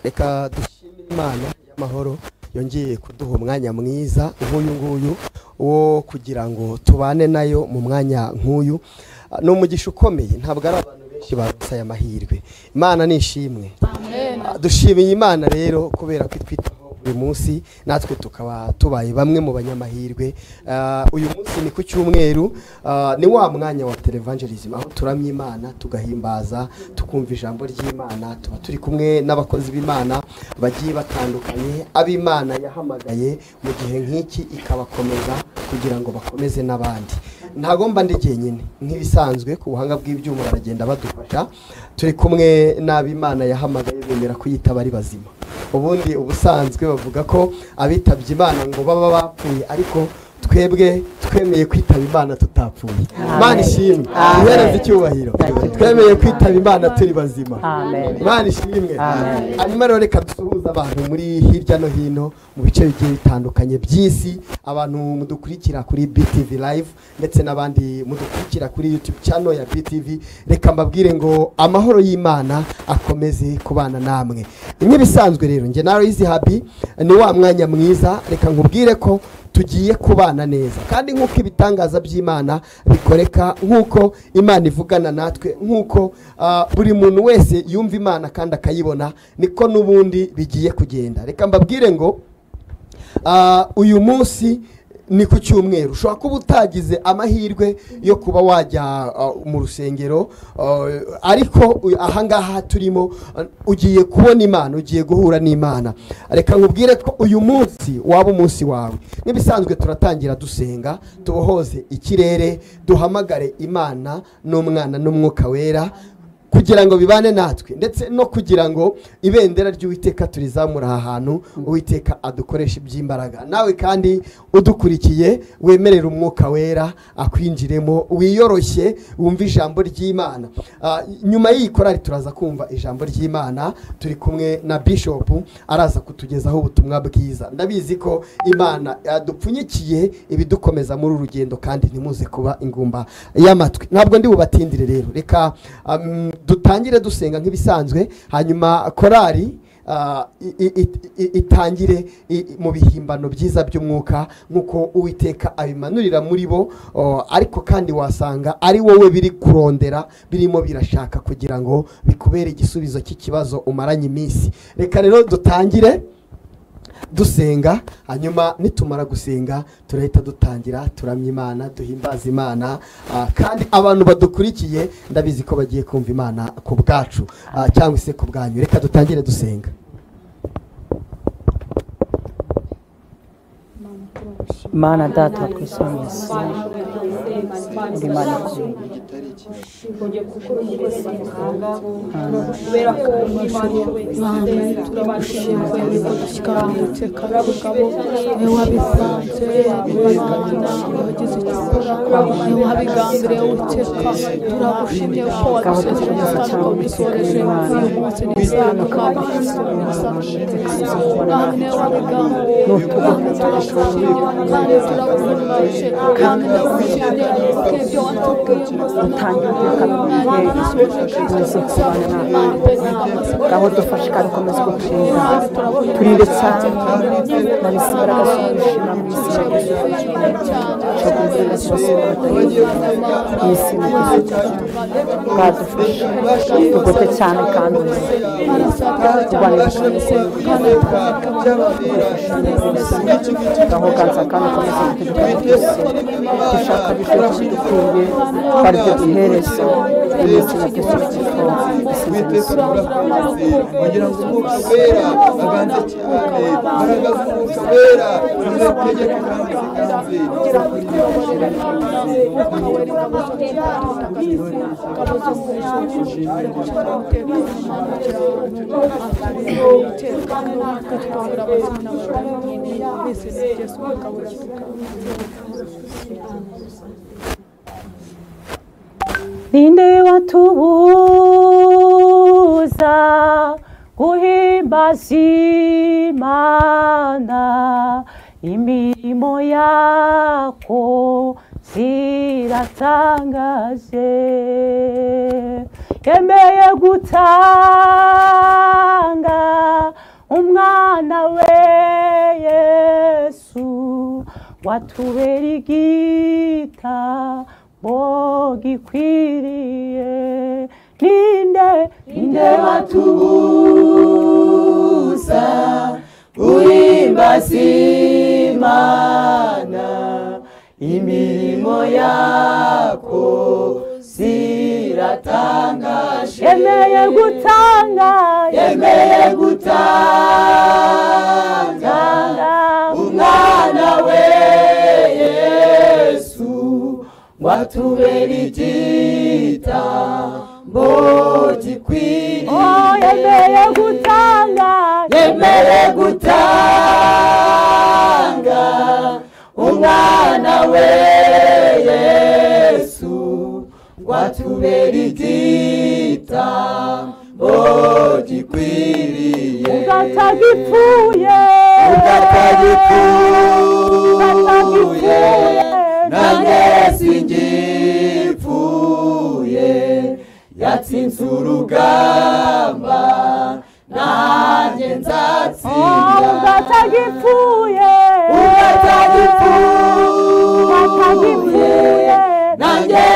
reka dushimire Imana y'amahoro yongeye kuduha umwanya mwiza nk'uyu nguyu wo kugira ngo tubane nayo mu mwanya nk'uyu. Ni umugisha ukomeye, ntabwo ari abantu benshi baronse aya mahirwe. Imana nishimwe. Dushimiye Imana rero kubera ko itwitaho buri munsi, natwe tukaba tubaye bamwe mu banyamahirwe. Uyu munsi ni ku cyumweru, ni wa mwanya wa televangelism aho turamya Imana, tugahimbaza, tukumva ijambo ry'Imana, tuba turi kumwe n'abakozi b'Imana bagiye batandukanye, ab'Imana yahamagaye mu gihe nk'iki ikabakomeza kugira ngo bakomeze n'abandi. Ntagomba ndi jyenyine nk'ibisanzwe, ku buhanga bw'ibyuma baragenda badufasha. Turi kumwe n'ab'Imana yahamagaye bemera kuyitaba ari bazima. Ubundi ubusanzwe bavuga ko abitabye Imana ngo baba bapfuye, ariko twebwe twemeye kwitaba Imana tutapfuye. Imana ishimwe, ihereza icyubahiro. Twemeye kwitaba Imana turi bazima. Imana ishimwe. Hanyuma rero reka dusuhuza abantu muri hirya no hino mu bice bigiye bitandukanye by'isi, abantu mudukurikira kuri BTV Live ndetse n'abandi mudukurikira kuri YouTube channel ya BTV. Reka mbabwire ngo amahoro y'Imana akomeze kubana namwe. Nk'ibisanzwe rero nge na Aloys Habi ni wa mwanya mwiza, reka nkubwire ko tugiye kubana neza, kandi nk'uko ibitangaza by'Imana bikoreka, nk'uko Imana ivugana natwe, nk'uko buri muntu wese yumva Imana kandi akayibona, niko n'ubundi bigiye kugenda. Reka mbabwire ngo uyu munsi ni ku cyumweru. Ushobora kuba utagize amahirwe yo kuba wajya mu rusengero, ariko ahangaha turimo ugiye kubona Imana, ugiye guhura n'Imana. Reka nkubwire ko uyu munsi waba umunsi wawe. N'ibisanzwe turatangira dusenga, tubohoze ikirere, duhamagare Imana n'Umwana n'Umwuka Wera kugira ngo bibane natwe, ndetse no kugira ngo ibendera ry'Uwiteka turizamura aha hantu, Uwiteka adukoresha iby'imbaraga. Nawe kandi udukurikiye wemerera Umwuka Wera akwinjiremo, wiyoroshye, wumva ijambo ry'Imana. Nyuma y'iyi korali turaza kumva ijambo ry'Imana, turi kumwe na Bishop araza kutugezaho ubutumwa bwiza. Ndabizi ko Imana yadupfunyikiye ibidukomeza muri urugendo, kandi ntimuze kuba ingumba y'amatwi. Ntabwo ndi bubatindire rero, reka dutangire dusenga nk'ibisanzwe, hanyuma korali itangire mu bihimbano byiza by'umwuka nk'uko Uwiteka abimanurira muri bo, ariko kandi wasanga ari wowe biri kurondera, birimo birashaka kugira ngo bikubere igisubizo cy'ikibazo umaranye iminsi. Reka rero dutangire dusenga, hanyuma nitumara gusenga turahita dutangira turamya Imana, duhimbaza Imana, kandi abantu badukurikiye ndabizi ko bagiye kumva Imana ku bwacu cyangwa se ku bwanyu. Reka dutangire dusenga. Mana data twisomye uri Mana Kujya gukora umukozi kubera ko Imana turagushimira ko yabikoze utekana bugabo wabisanze Imana wagize ikikora wabigambiriye uteka turagushimiye ko wadusezeranije cyangwa bisoreje uyu munsi n'izana kandi turagushimiye kandi ndagushimiye ko ibyo watubwiye aho dufashe kandi ukomeza kutwirinda, turinde cyane nabisi imbaraga z'ubuzima mu isi bwadufashe tugote cyane kandi aho ganza kandi ukomeza kutugira dushaka bityo dukwiye bari byo duhereza iminsi na Kristo kugira ngo Umwuka Wera aganze cyane, imbaraga z'Umwuka Wera zitegeke kandi ninde watubuza guhimbaza Imana, imirimo yako ziratangaje, yemeye gutanga umwana we Yesu watubera igitambo gikwiriye ninde watubuza guhimbaza Imana imirimo yako ziratangaje yemeye gutanga umwana we Yesu watubera igitambo gikwiriye yemeye gutanga umwana we Yesu watubera igitambo gikwiriye ugatagipfuye nanjye singipfuye yatsinze urugamba nanjye nzatsinda ugatagipfuye nanjye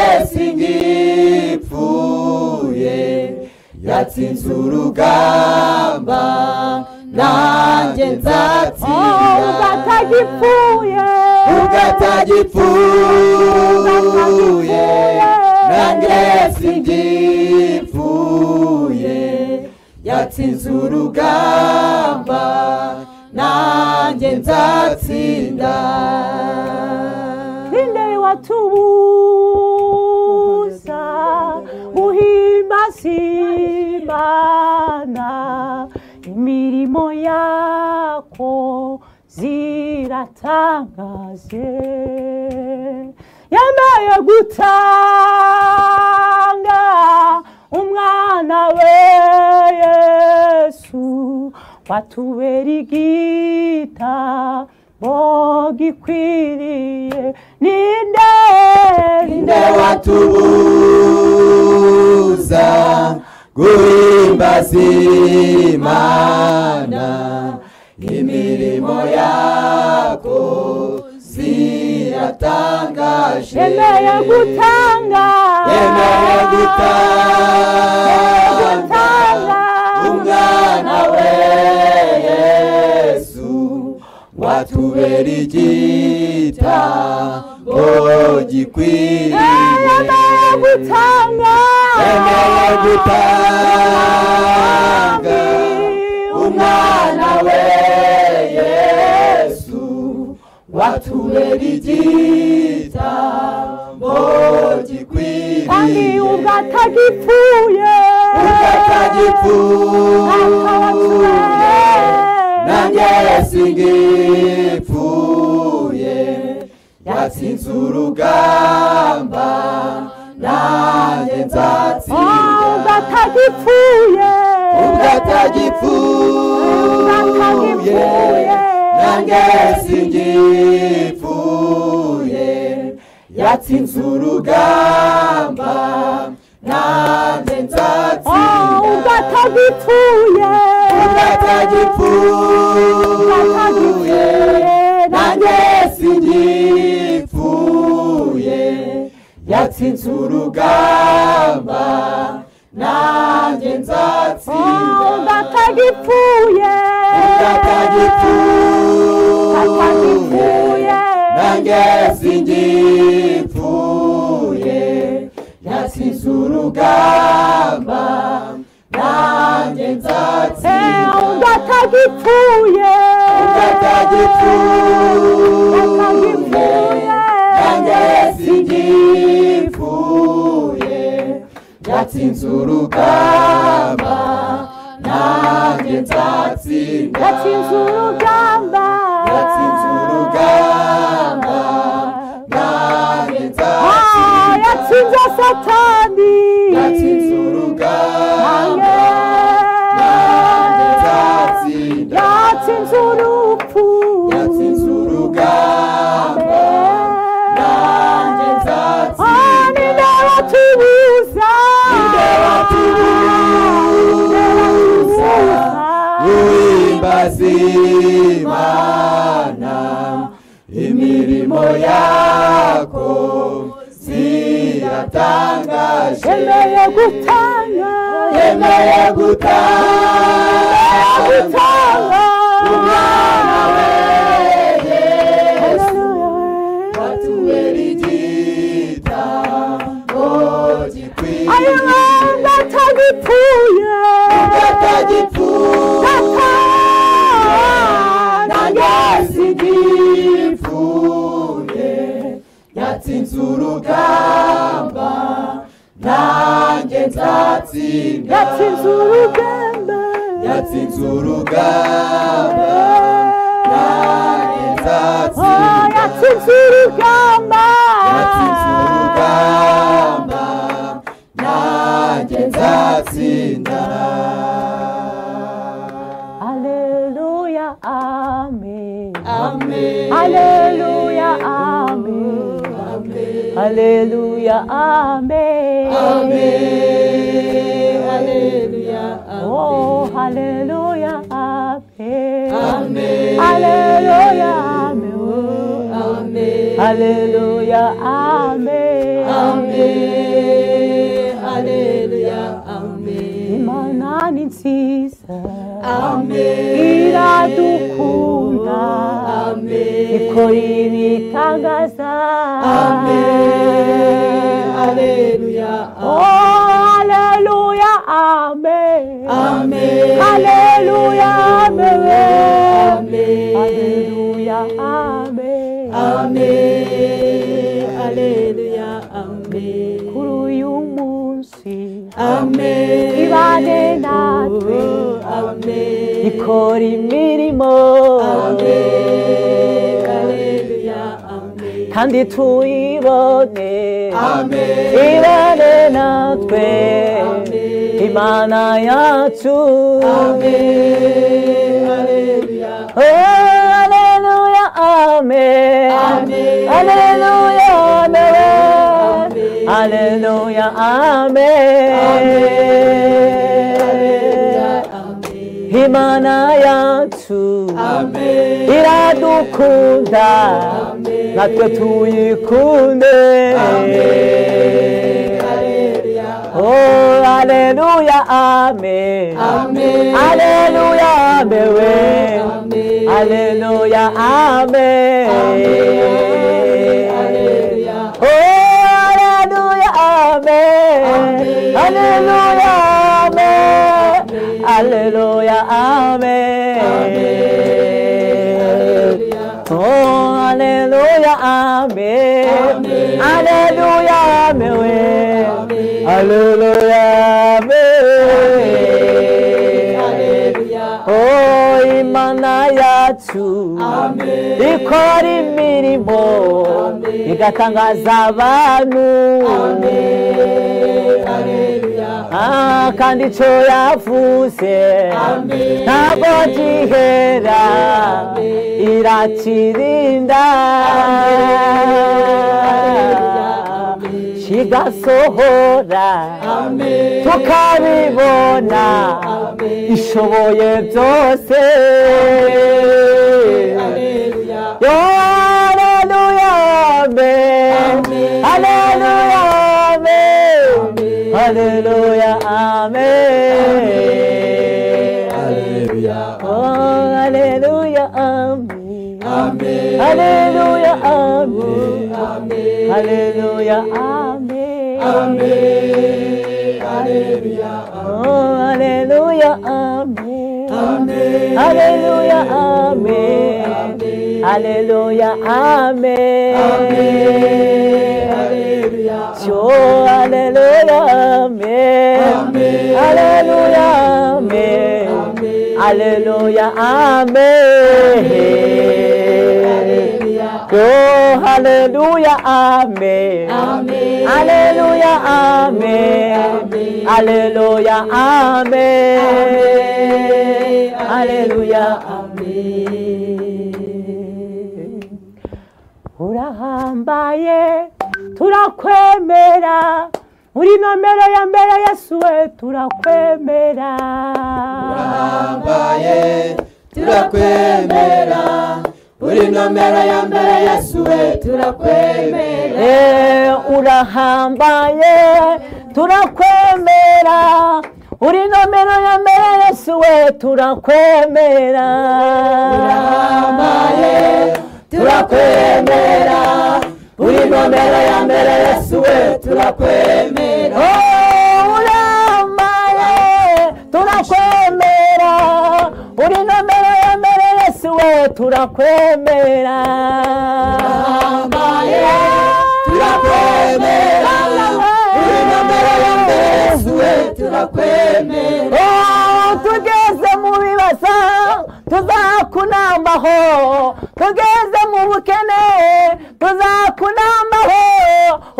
singipfuye yatsinze urugamba nanjye nzatsinda ugatagipfuye nanjye singipfuye yatsinze urugamba nanjye nzatsinda ninde watubuza guhimbaza Imana imirimo yako ziratangaje yemeye gutanga umwana we Yesu watubera igitambo gikwiriye ninde watubuza guhimbaza Imana imirimo yako ziratangaje yemeye gutanga umwana we Yesu watubera igitambo gikwiriye yemeye gutanga umwana we Yesu watubera igitambo gikwiriye kandi ugatagipfuye nanjye singipfuye yatsinze urugamba nanjye nzatsinda ugatagipfuye nanjye singipfuye yatsinze urugamba nanjye nzatsinda ugatagipfuye nanjye singipfuye yatsinze urugamba nanjye nzatsinda ugatagipfuye nanjye singipfuye yatsinze urugamba nanjye nzatsinda ugatagipfuye nanjye singipfuye yatsinze urugamba nanjye nzatsinda yatsinze urugamba nanjye nzatsinda yatsinze Satani yatsinze urugamba nanjye nzatsinda yatsinze urupfu yatsinze urugamba nanjye nzatsinda ninde watubuza guhimbaza z'Imana imirimo yako ziratangaje yemeye gutanga umwana weye watubera igitambo gikwiye atagipfuye nagezigipfuye yatsinze urugamba nanjye nzatsinda yatsinze urugamba nanjye nzatsinda yatsinze urugamba nanjye nzatsinda. Haleluya amen Amen. Haleluya amen Haleluya amen Amen. Haleluya. Oh haleluya amen Amen. Haleluya amen Amen. Haleluya amen Amen. Haleluya. Amen. Imana ni nziza Amen. iradukunda Amen. ikora ibitangaza Amen. Haleluya. Oh haleluya amen Amen. Haleluya amen Amen. Haleluya amen Amen. Haleluya. Amen. kuri uyu munsi Amen. ibane natwe Amen. ikora imirimo Amen. Haleluya. Amen. kandi tuyibone Amen. ibane natwe Imana yacu Amen. Haleluya. Oh haleluya amen Amen. Haleluya amen Amen. Haleluya amen Haleluya. Amen. Imana yacu Amen. iradukunda Amen. natwe tuyikunde Amen. Haleluya. Oh haleluya amen Amen. Haleluya amen Amen. Haleluya amen Haleluya. Oh haleluya amen Haleluya amen Haleluya amen Oh haleluya amen Haleluya amen Haleluya amen Oh Imana yacu ikora imirimo igatangaza abantu kandi icyo yavuze ntabwo gihera irakirinda kigasohora tukabibona ishoboye byose Yo haleluya amen Haleluya amen Haleluya amen Oh haleluya amen Haleluya amen Haleluya amen Oh haleluya amen Haleluya amen Haleluya amen Oh haleluya amen Haleluya amen Haleluya amen Oh haleluya amen Haleluya amen Haleluya amen Haleluya amen Urahambaye turakwemera uri nomero ya mbere Yesu we turakwemera Urahambaye turakwemera uri nomero ya mbere Yesu we turakwemera urahambaye turakwemera uri nomero ya mbere Yesu we turakwemera urahambaye turakwemera uri nomero ya mbere Yesu we turakwemera urahambaye turakwemera uri nomero ya mbere Yesu we turakwemera urahambaye turakwemera uri nomero ya mbere Yesu we turakwemera tugeze mu bibazo tuzakunambaho tugeze mu bukene tuzakunambaho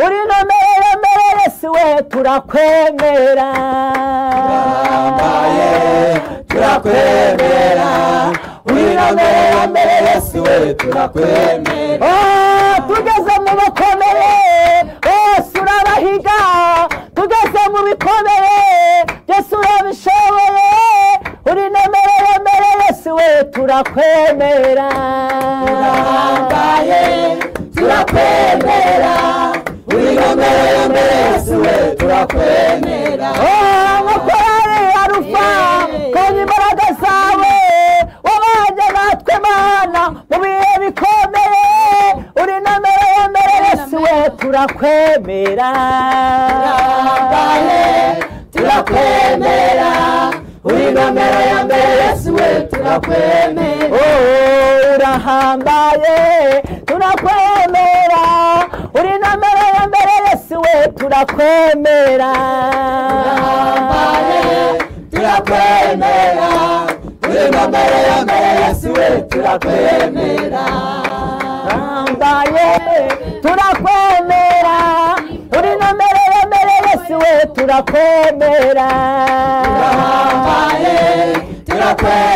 uri nomero ya mbere Yesu we turakwemera urahambaye turakwemera uri nomero ya mbere Yesu we turakwemera tugeze mu bakomeye bose urabahiga tugeze mu bikomeye Yesu urabishoboye uri nomero ya mbere Yesu we turakwemera urahambaye turakwemera uri nomero ya mbere Yesu we turakwemera mukorere arufa konye imbaraga zawe wabanye natwe Mana mu bihe bikomeye uri nomero ya mbere Yesu we turakwemera urahambaye turakwemera uri nomero ya mbere Yesu we turakwemera urahambaye turakwemera uri nomero ya mbere Yesu we turakwemera urahambaye turakwemera uri nomero ya mbere Yesu we turakwemera urahambaye turakwemera uri nomero ya mbere Yesu we turakwemera urahambaye turakwemera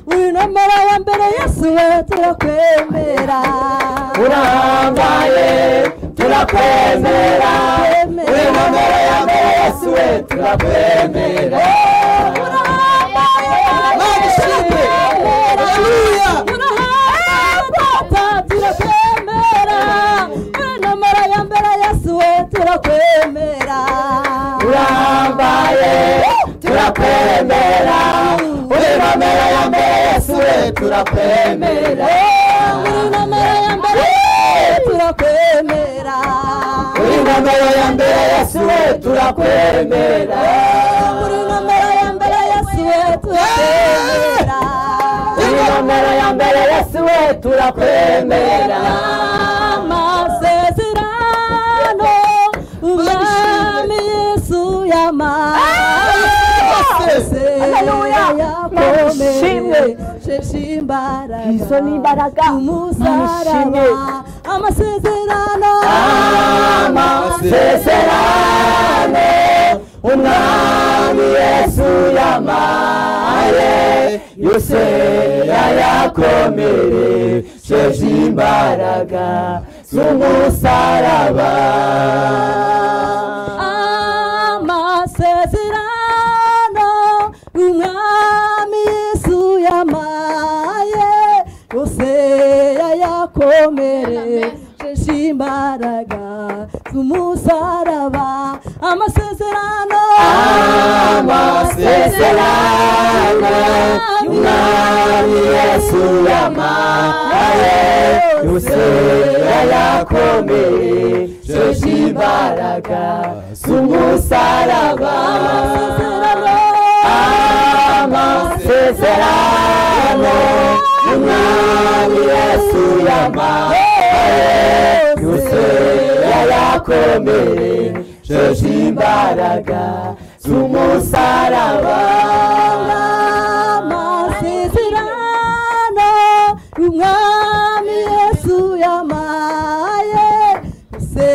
uri nomero ya mbere Yesu we turakwemera urahambaye turakwemera uri nomero ya mbere Yesu we turakwemera urahambaye turakwemera uri nomero ya mbere Yesu we turakwemera urahambaye turakwemera uri nomero ya mbere Yesu we turakwemera uri nomero ya mbere turakwemera uri nomero ya mbere Yesu we turakwemera uri nomero ya mbere Yesu we turakwemera uri nomero ya mbere Yesu we turakwemera amasezerano umwami Yesu izo ni imbaraga umusaraba amasezerano umwami Yesu yamaye yose yayakomeresheje imbaraga z'umusaraba amasezerano umwami Yesu yamaye yose yayakomeresheje imbaraga z'umusaraba amasezerano umwami Yesu yamaye yose yayakomeresheje imbaraga z'umusaraba amasezerano umwami Yesu yamaye yose yayakomeresheje imbaraga z'umusaraba amasezerano umwami Yesu yamaye yose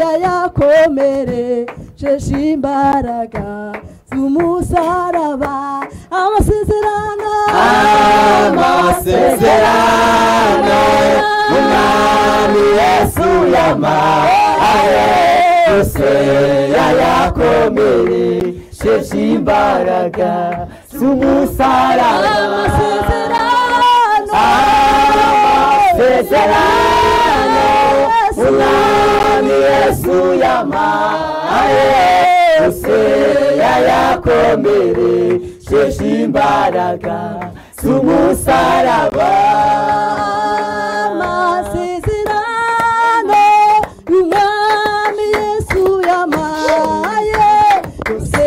yayakomeresheje imbaraga z'umusaraba amasezerano umwami Yesu yamaye yose yayakomeresheje imbaraga z'umusaraba amasezerano umwami Yesu yamaye yose yayakomeresheje imbaraga z'umusaraba amasezerano umwami Yesu yamaye yose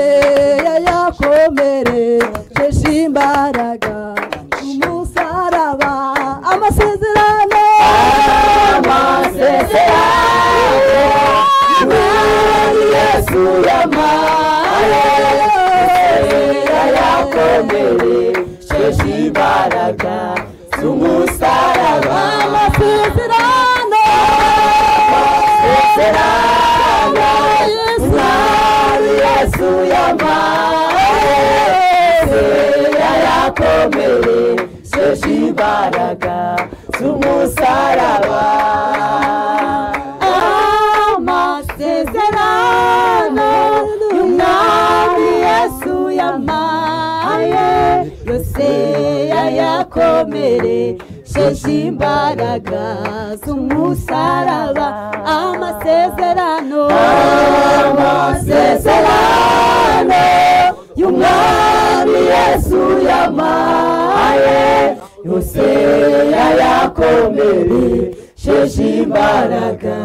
yayakomeresheje imbaraga z'umusaraba amasezerano umwami Yesu yamaye yayakomeresheje imbaraga z'umusaraba amasezerano umwami Yesu yamaye yayakomeresheje imbaraga z'umusaraba amasezerano umwami Yesu yamaye yose yayakomeresheje imbaraga z'umusaraba amasezerano y'umwami Yesu yamaye yose yayakomeresheje imbaraga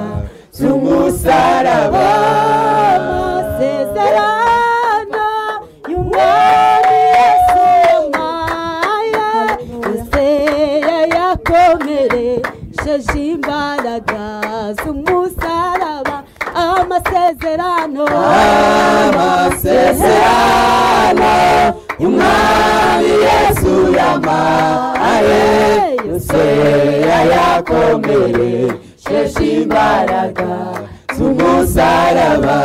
z'umusaraba amasezerano y'umwami Yesu yamaye yose yayakomeresheje imbaraga z'umusaraba amasezerano y'umwami Yesu yamaye yose yayakomeresheje imbaraga z'umusaraba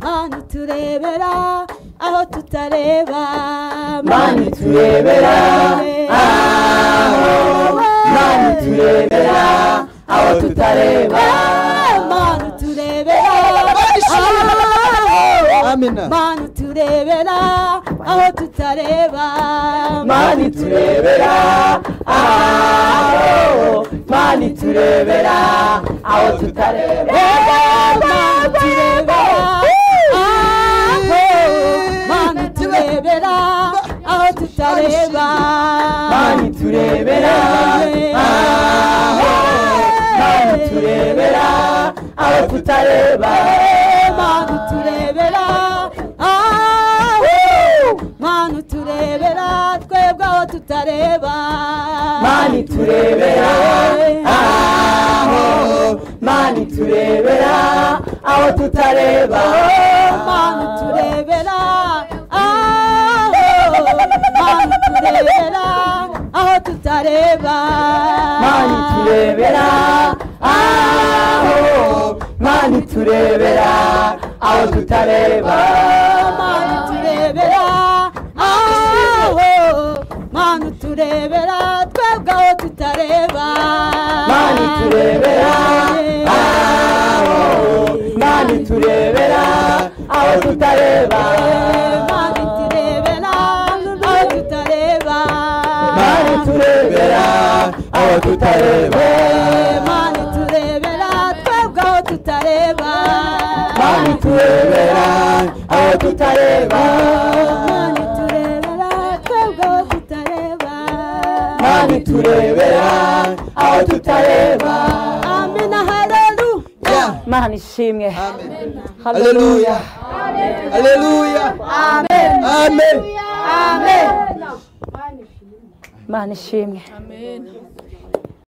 Mana turebera aho tutareba Mana turebera Mana turebera aho tutareba Mana turebera amina Mana turebera aho tutareba Mana turebera Mana turebera aho tutareba Mana turebera Mana turebera aho tutareba Mana turebera Mana turebera aho tutareba Mana turebera Mana turebera twebwe aho tutareba Mana turebera Mana turebera aho tutareba Mana turebera Mana turebera aho tutareba Mana turebera Mana turebera aho tutareba Mana turebera Mana turebera twebwe aho tutareba Mana turebera Mana turebera aho tutareba Mana turebera aho tutareba Mana turebera aho tutareba Mana turebera twebwe aho tutareba Mana turebera aho tutareba Mana turebera twebwe aho tutareba Mana turebera aho tutareba Amina haleluya Mana ishimwe haleluya haleluya Amen amen Amen Mana ishimwe Amen